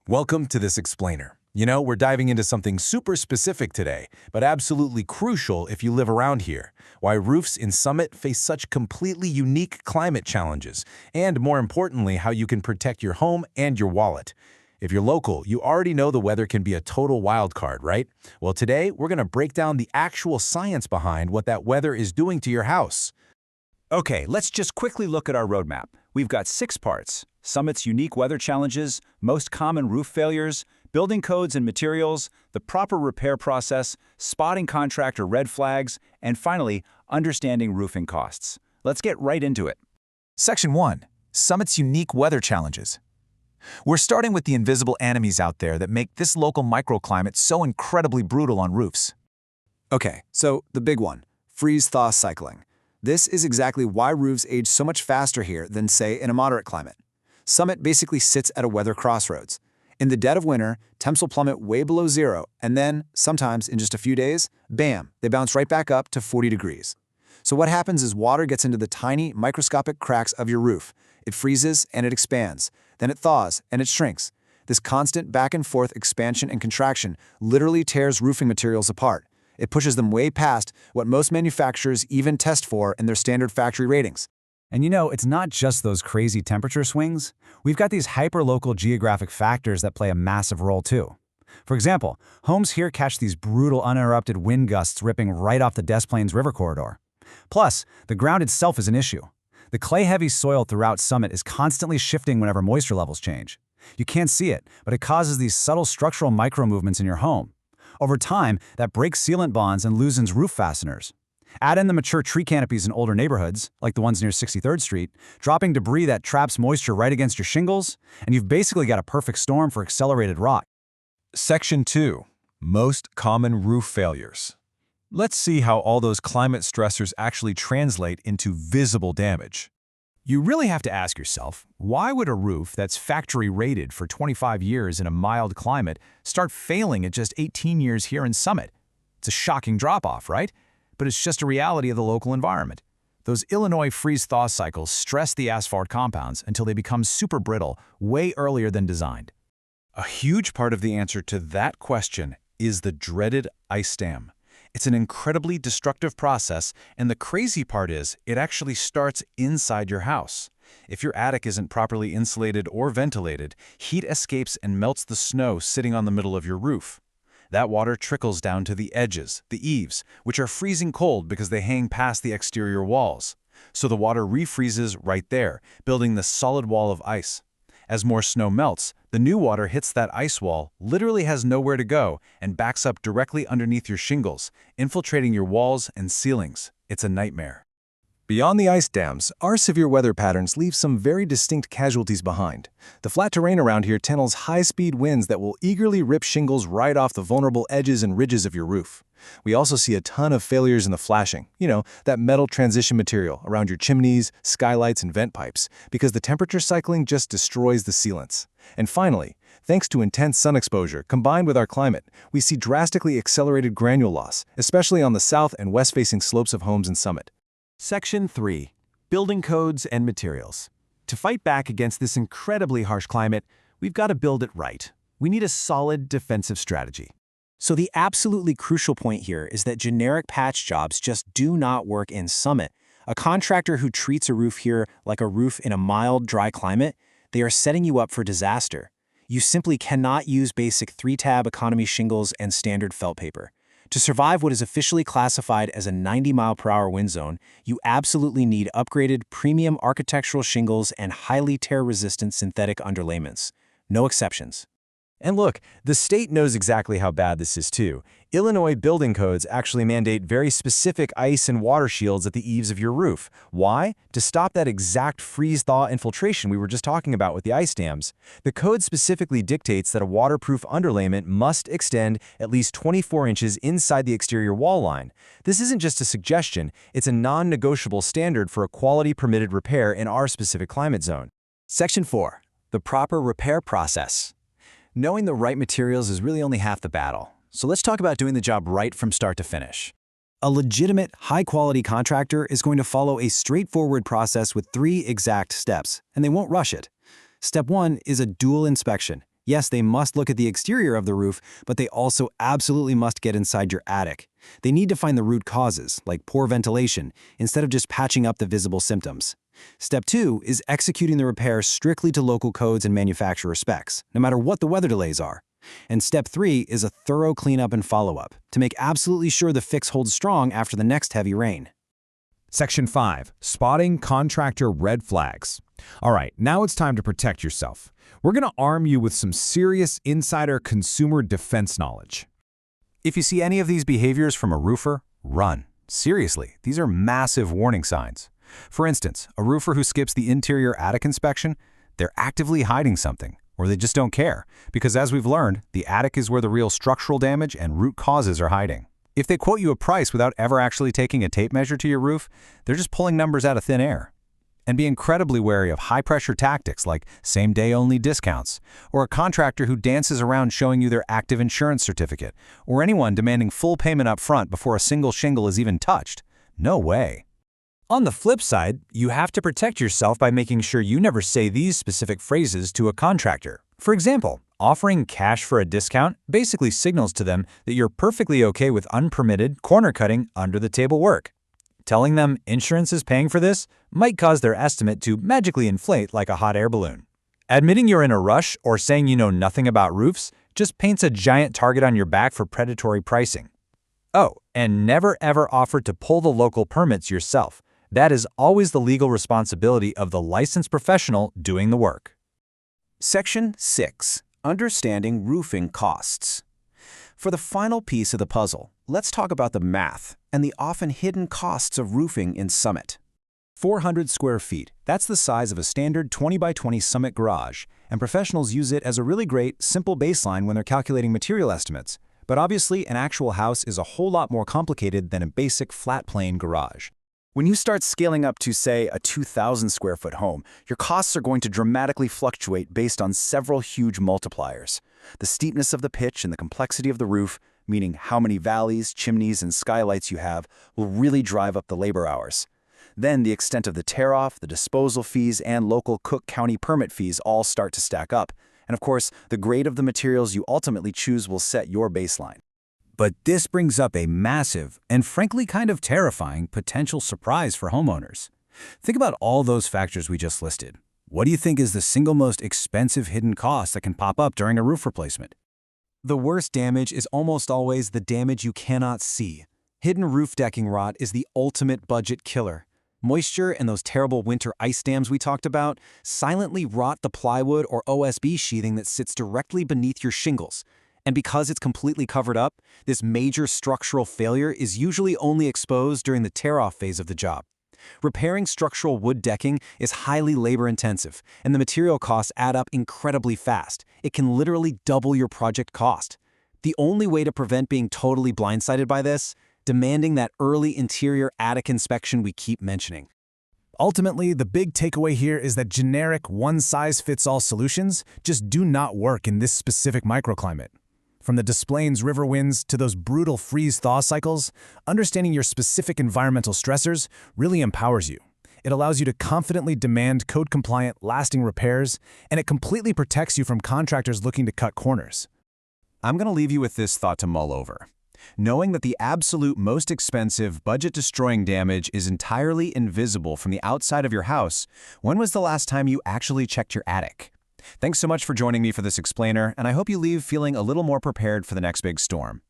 Welcome to this explainer. We're diving into something super specific today, but absolutely crucial if you live around here. Why roofs in Summit face such completely unique climate challenges, and more importantly, how you can protect your home and your wallet. If you're local, you already know the weather can be a total wild card, right? Well, today we're going to break down the actual science behind what that weather is doing to your house. Okay, let's just quickly look at our roadmap. We've got 6 parts: Summit's unique weather challenges, most common roof failures, building codes and materials, the proper repair process, spotting contractor red flags, and finally, understanding roofing costs. Let's get right into it. Section 1. Summit's unique weather challenges. We're starting with the invisible enemies out there that make this local microclimate so incredibly brutal on roofs. Okay, so the big one, freeze-thaw cycling. This is exactly why roofs age so much faster here than, say, in a moderate climate. Summit basically sits at a weather crossroads. In the dead of winter, temps will plummet way below zero, and then, sometimes in just a few days, bam, they bounce right back up to 40 degrees. So what happens is water gets into the tiny, microscopic cracks of your roof. It freezes and it expands. Then it thaws and it shrinks. This constant back-and-forth expansion and contraction literally tears roofing materials apart. It pushes them way past what most manufacturers even test for in their standard factory ratings. And it's not just those crazy temperature swings. We've got these hyper-local geographic factors that play a massive role too. For example, homes here catch these brutal uninterrupted wind gusts ripping right off the Des Plaines River corridor. Plus, the ground itself is an issue. The clay-heavy soil throughout Summit is constantly shifting whenever moisture levels change. You can't see it, but it causes these subtle structural micro-movements in your home. Over time, that breaks sealant bonds and loosens roof fasteners. Add in the mature tree canopies in older neighborhoods, like the ones near 63rd Street, dropping debris that traps moisture right against your shingles, and you've basically got a perfect storm for accelerated rot. Section 2. Most common roof failures. Let's see how all those climate stressors actually translate into visible damage. You really have to ask yourself, why would a roof that's factory rated for 25 years in a mild climate start failing at just 18 years here in Summit? It's a shocking drop-off, right? But it's just a reality of the local environment. Those Illinois freeze-thaw cycles stress the asphalt compounds until they become super brittle way earlier than designed. A huge part of the answer to that question is the dreaded ice dam. It's an incredibly destructive process, and the crazy part is it actually starts inside your house. If your attic isn't properly insulated or ventilated, heat escapes and melts the snow sitting on the middle of your roof. That water trickles down to the edges, the eaves, which are freezing cold because they hang past the exterior walls. So the water refreezes right there, building this solid wall of ice. As more snow melts, the new water hits that ice wall, literally has nowhere to go, and backs up directly underneath your shingles, infiltrating your walls and ceilings. It's a nightmare. Beyond the ice dams, our severe weather patterns leave some very distinct casualties behind. The flat terrain around here tunnels high-speed winds that will eagerly rip shingles right off the vulnerable edges and ridges of your roof. We also see a ton of failures in the flashing, that metal transition material around your chimneys, skylights, and vent pipes, because the temperature cycling just destroys the sealants. And finally, thanks to intense sun exposure combined with our climate, we see drastically accelerated granule loss, especially on the south and west-facing slopes of homes in Summit. Section 3. Building codes and materials. To fight back against this incredibly harsh climate, we've got to build it right. We need a solid defensive strategy. So the absolutely crucial point here is that generic patch jobs just do not work in Summit. A contractor who treats a roof here like a roof in a mild, dry climate, they are setting you up for disaster. You simply cannot use basic 3-tab economy shingles and standard felt paper. To survive what is officially classified as a 90-mile-per-hour wind zone, you absolutely need upgraded premium architectural shingles and highly tear-resistant synthetic underlayments. No exceptions. And look, the state knows exactly how bad this is too. Illinois building codes actually mandate very specific ice and water shields at the eaves of your roof. Why? To stop that exact freeze-thaw infiltration we were just talking about with the ice dams. The code specifically dictates that a waterproof underlayment must extend at least 24 inches inside the exterior wall line. This isn't just a suggestion, it's a non-negotiable standard for a quality permitted repair in our specific climate zone. Section 4. The proper repair process. Knowing the right materials is really only half the battle. So let's talk about doing the job right from start to finish. A legitimate, high-quality contractor is going to follow a straightforward process with 3 exact steps, and they won't rush it. Step 1 is a dual inspection. Yes, they must look at the exterior of the roof, but they also absolutely must get inside your attic. They need to find the root causes, like poor ventilation, instead of just patching up the visible symptoms. Step 2 is executing the repair strictly to local codes and manufacturer specs, no matter what the weather delays are. And step 3 is a thorough cleanup and follow-up, to make absolutely sure the fix holds strong after the next heavy rain. Section 5. Spotting contractor red flags. All right, now it's time to protect yourself. We're going to arm you with some serious insider consumer defense knowledge. If you see any of these behaviors from a roofer, run. Seriously, these are massive warning signs. For instance, a roofer who skips the interior attic inspection, they're actively hiding something, or they just don't care, because as we've learned, the attic is where the real structural damage and root causes are hiding. If they quote you a price without ever actually taking a tape measure to your roof, they're just pulling numbers out of thin air. And be incredibly wary of high-pressure tactics like same-day-only discounts, or a contractor who dances around showing you their active insurance certificate, or anyone demanding full payment up front before a single shingle is even touched. No way. On the flip side, you have to protect yourself by making sure you never say these specific phrases to a contractor. For example, offering cash for a discount basically signals to them that you're perfectly okay with unpermitted, corner-cutting, under-the-table work. Telling them insurance is paying for this might cause their estimate to magically inflate like a hot air balloon. Admitting you're in a rush or saying you know nothing about roofs just paints a giant target on your back for predatory pricing. Oh, and never ever offer to pull the local permits yourself. That is always the legal responsibility of the licensed professional doing the work. Section 6. Understanding roofing costs. For the final piece of the puzzle, let's talk about the math and the often hidden costs of roofing in Summit. 400 square feet. That's the size of a standard 20 by 20 Summit garage, and professionals use it as a really great, simple baseline when they're calculating material estimates. But obviously, an actual house is a whole lot more complicated than a basic flat plane garage. When you start scaling up to, say, a 2,000 square foot home, your costs are going to dramatically fluctuate based on several huge multipliers. The steepness of the pitch and the complexity of the roof, meaning how many valleys, chimneys, and skylights you have, will really drive up the labor hours. Then the extent of the tear-off, the disposal fees, and local Cook County permit fees all start to stack up. And of course, the grade of the materials you ultimately choose will set your baseline. But this brings up a massive, and frankly kind of terrifying, potential surprise for homeowners. Think about all those factors we just listed. What do you think is the single most expensive hidden cost that can pop up during a roof replacement? The worst damage is almost always the damage you cannot see. Hidden roof decking rot is the ultimate budget killer. Moisture and those terrible winter ice dams we talked about silently rot the plywood or OSB sheathing that sits directly beneath your shingles. And because it's completely covered up, this major structural failure is usually only exposed during the tear-off phase of the job. Repairing structural wood decking is highly labor-intensive, and the material costs add up incredibly fast. It can literally double your project cost. The only way to prevent being totally blindsided by this? Demanding that early interior attic inspection we keep mentioning. Ultimately, the big takeaway here is that generic one-size-fits-all solutions just do not work in this specific microclimate. From the Des Plaines river winds to those brutal freeze-thaw cycles, understanding your specific environmental stressors really empowers you. It allows you to confidently demand code-compliant, lasting repairs, and it completely protects you from contractors looking to cut corners. I'm going to leave you with this thought to mull over. Knowing that the absolute most expensive, budget-destroying damage is entirely invisible from the outside of your house, when was the last time you actually checked your attic? Thanks so much for joining me for this explainer, and I hope you leave feeling a little more prepared for the next big storm.